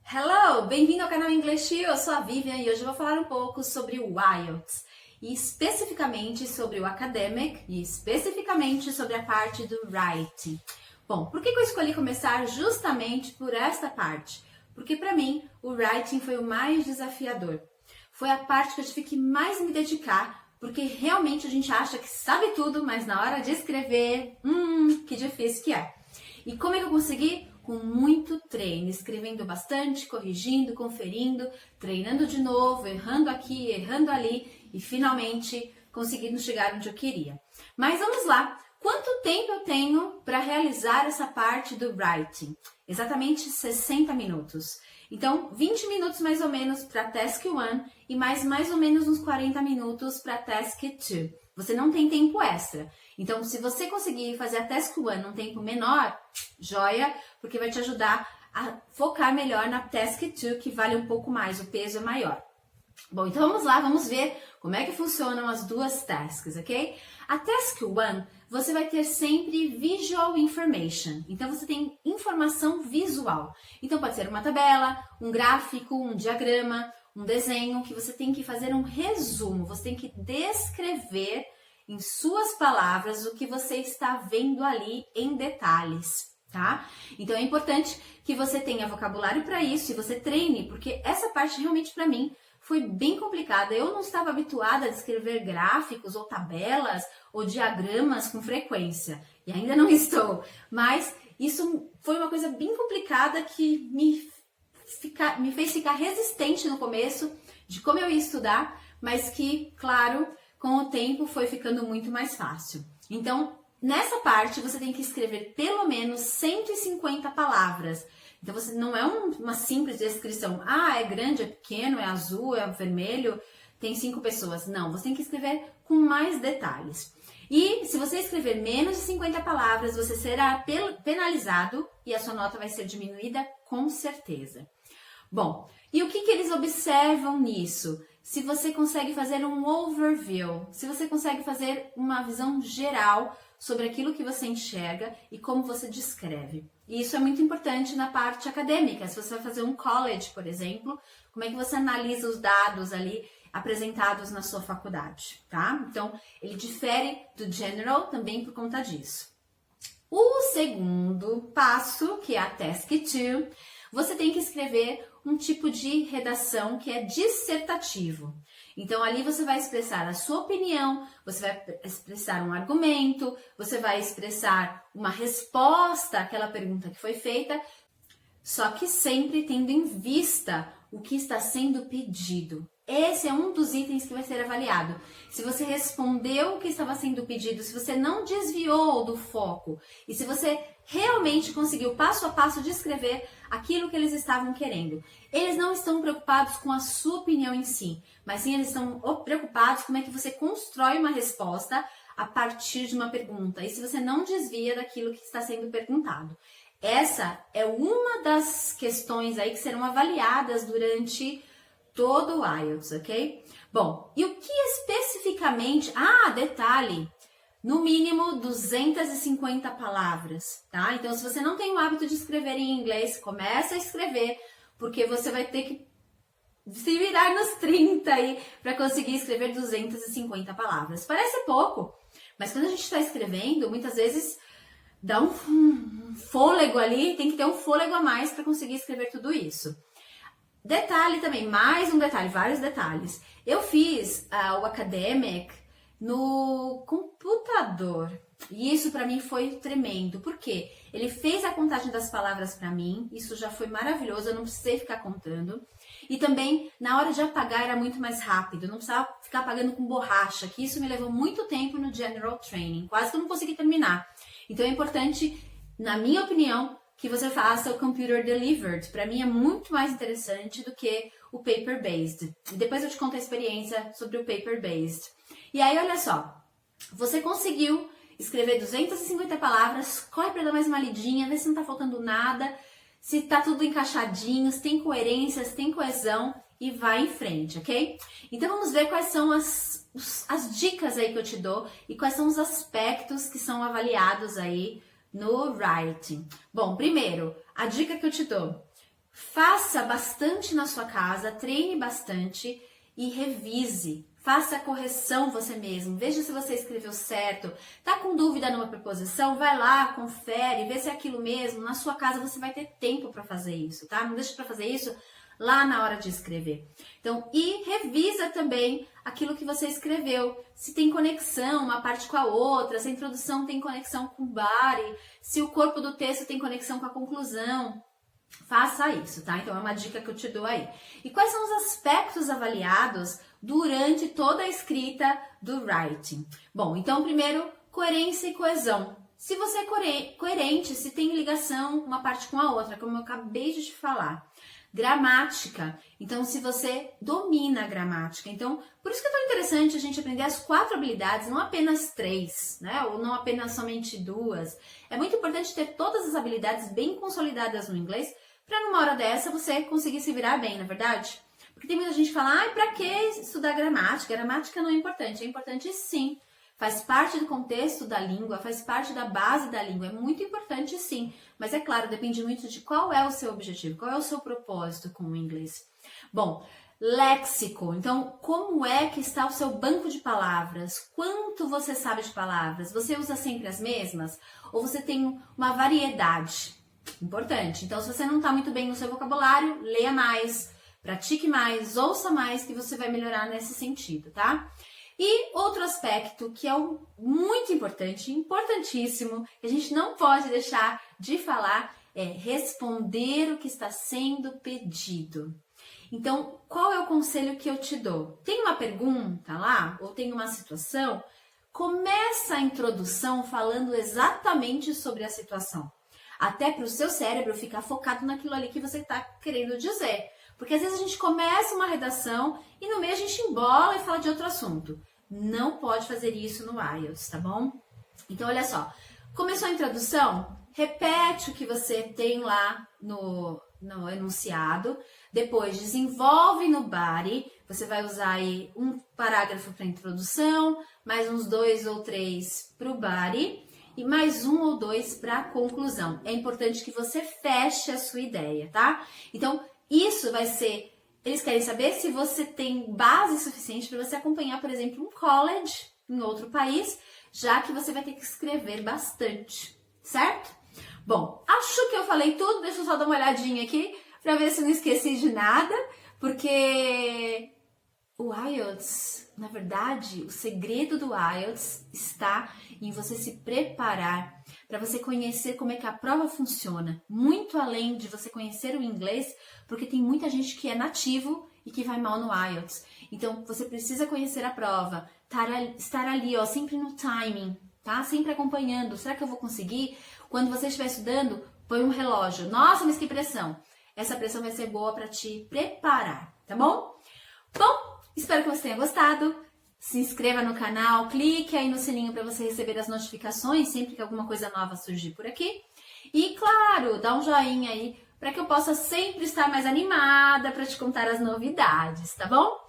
Hello! Bem-vindo ao canal English. Eu sou a Vivian e hoje eu vou falar um pouco sobre o IELTS e especificamente sobre o academic e especificamente sobre a parte do writing. Bom, por que eu escolhi começar justamente por esta parte? Porque para mim o writing foi o mais desafiador. Foi a parte que eu tive que mais me dedicar, porque realmente a gente acha que sabe tudo, mas na hora de escrever, que difícil que é. E como é que eu consegui? Com muito treino, escrevendo bastante, corrigindo, conferindo, treinando de novo, errando aqui, errando ali e finalmente conseguindo chegar onde eu queria. Mas vamos lá, quanto tempo eu tenho para realizar essa parte do writing? Exatamente 60 minutos. Então, 20 minutos mais ou menos para Task 1 e mais ou menos uns 40 minutos para Task 2. Você não tem tempo extra. Então, se você conseguir fazer a Task 1 num tempo menor, joia, porque vai te ajudar a focar melhor na Task 2, que vale um pouco mais, o peso é maior. Bom, então vamos lá, vamos ver como é que funcionam as duas tasks, ok? A Task 1, você vai ter sempre Visual Information. Então, você tem informação visual. Então, pode ser uma tabela, um gráfico, um diagrama, um desenho, que você tem que fazer um resumo. Você tem que descrever em suas palavras o que você está vendo ali em detalhes, tá? Então, é importante que você tenha vocabulário para isso e você treine, porque essa parte realmente para mim foi bem complicada. Eu não estava habituada a descrever gráficos ou tabelas ou diagramas com frequência. E ainda não estou. Mas isso foi uma coisa bem complicada que me fez ficar resistente no começo de como eu ia estudar, mas que, claro, com o tempo foi ficando muito mais fácil. Então, nessa parte você tem que escrever pelo menos 150 palavras. Então, você não é uma simples descrição. Ah, é grande, é pequeno, é azul, é vermelho, tem 5 pessoas. Não, você tem que escrever com mais detalhes. E se você escrever menos de 50 palavras, você será penalizado e a sua nota vai ser diminuída com certeza. Bom, e o que eles observam nisso? Se você consegue fazer um overview, se você consegue fazer uma visão geral sobre aquilo que você enxerga e como você descreve. E isso é muito importante na parte acadêmica. Se você vai fazer um college, por exemplo, como é que você analisa os dados ali apresentados na sua faculdade, tá? Então, ele difere do general também por conta disso. O segundo passo, que é a Task 2, você tem que escrever um tipo de redação que é dissertativo. Então, ali você vai expressar a sua opinião, você vai expressar um argumento, você vai expressar uma resposta àquela pergunta que foi feita, só que sempre tendo em vista o que está sendo pedido. Esse é um dos itens que vai ser avaliado. Se você respondeu o que estava sendo pedido, se você não desviou do foco e se você realmente conseguiu passo a passo descrever aquilo que eles estavam querendo. Eles não estão preocupados com a sua opinião em si, mas sim eles estão preocupados como é que você constrói uma resposta a partir de uma pergunta e se você não desvia daquilo que está sendo perguntado. Essa é uma das questões aí que serão avaliadas durante todo o IELTS, ok? Bom, e o que especificamente... Ah, detalhe! No mínimo 250 palavras, tá? Então, se você não tem o hábito de escrever em inglês, começa a escrever, porque você vai ter que se virar nos 30 aí para conseguir escrever 250 palavras. Parece pouco, mas quando a gente está escrevendo, muitas vezes dá um fôlego ali, tem que ter um fôlego a mais para conseguir escrever tudo isso. Detalhe também, mais um detalhe, vários detalhes. Eu fiz o academic no computador e isso para mim foi tremendo, porque ele fez a contagem das palavras para mim, isso já foi maravilhoso, eu não precisei ficar contando. E também, na hora de apagar era muito mais rápido, eu não precisava ficar apagando com borracha, que isso me levou muito tempo no General Training, quase que eu não consegui terminar. Então é importante, na minha opinião, que você faça o Computer Delivered. Para mim é muito mais interessante do que o Paper Based. E depois eu te conto a experiência sobre o Paper Based. E aí, olha só, você conseguiu escrever 250 palavras, corre para dar mais uma lidinha, vê se não tá faltando nada, se tá tudo encaixadinho, se tem coerência, se tem coesão e vai em frente, ok? Então vamos ver quais são as dicas aí que eu te dou e quais são os aspectos que são avaliados aí no writing. Bom, primeiro, a dica que eu te dou, Faça bastante na sua casa, treine bastante e revise. Faça a correção você mesmo, veja se você escreveu certo. Tá com dúvida numa preposição? Vai lá, confere, vê se é aquilo mesmo. Na sua casa você vai ter tempo para fazer isso, tá? Não deixa para fazer isso lá na hora de escrever. Então, e revisa também aquilo que você escreveu. Se tem conexão uma parte com a outra, se a introdução tem conexão com o body, se o corpo do texto tem conexão com a conclusão. Faça isso, tá? Então é uma dica que eu te dou aí. E quais são os aspectos avaliados durante toda a escrita do writing? Bom, então primeiro, coerência e coesão. Se você é coerente, se tem ligação uma parte com a outra, como eu acabei de te falar. Gramática. Então, se você domina a gramática. Então, por isso que é tão interessante a gente aprender as 4 habilidades, não apenas 3, né? Ou não apenas somente 2. É muito importante ter todas as habilidades bem consolidadas no inglês, para numa hora dessa você conseguir se virar bem, na é verdade? Porque tem muita gente que fala, ai, pra que estudar gramática? Gramática não é importante. É importante sim. Faz parte do contexto da língua, faz parte da base da língua. É muito importante sim. Mas é claro, depende muito de qual é o seu objetivo, qual é o seu propósito com o inglês. Bom, léxico. Então, como é que está o seu banco de palavras? Quanto você sabe de palavras? Você usa sempre as mesmas? Ou você tem uma variedade? Importante. Então, se você não está muito bem no seu vocabulário, leia mais, pratique mais, ouça mais, que você vai melhorar nesse sentido, tá? E outro aspecto que é muito importante, importantíssimo, que a gente não pode deixar de falar, é responder o que está sendo pedido. Então, qual é o conselho que eu te dou? Tem uma pergunta lá, ou tem uma situação? Começa a introdução falando exatamente sobre a situação. Até para o seu cérebro ficar focado naquilo ali que você está querendo dizer. Porque às vezes a gente começa uma redação e no meio a gente embola e fala de outro assunto. Não pode fazer isso no IELTS, tá bom? Então, olha só. Começou a introdução? Repete o que você tem lá no enunciado. Depois, desenvolve no body. Você vai usar aí um parágrafo para introdução, mais uns 2 ou 3 para o body e mais 1 ou 2 para a conclusão. É importante que você feche a sua ideia, tá? Então, isso vai ser... Eles querem saber se você tem base suficiente para você acompanhar, por exemplo, um college em outro país, já que você vai ter que escrever bastante, certo? Bom, acho que eu falei tudo, deixa eu só dar uma olhadinha aqui para ver se eu não esqueci de nada, porque o IELTS, na verdade, o segredo do IELTS está em você se preparar para você conhecer como é que a prova funciona, muito além de você conhecer o inglês, porque tem muita gente que é nativo e que vai mal no IELTS. Então, você precisa conhecer a prova, estar ali, ó, sempre no timing, tá? Sempre acompanhando. Será que eu vou conseguir? Quando você estiver estudando, põe um relógio. Nossa, mas que pressão! Essa pressão vai ser boa para te preparar, tá bom? Bom, espero que você tenha gostado. Se inscreva no canal, clique aí no sininho para você receber as notificações sempre que alguma coisa nova surgir por aqui. E, claro, dá um joinha aí para que eu possa sempre estar mais animada para te contar as novidades, tá bom?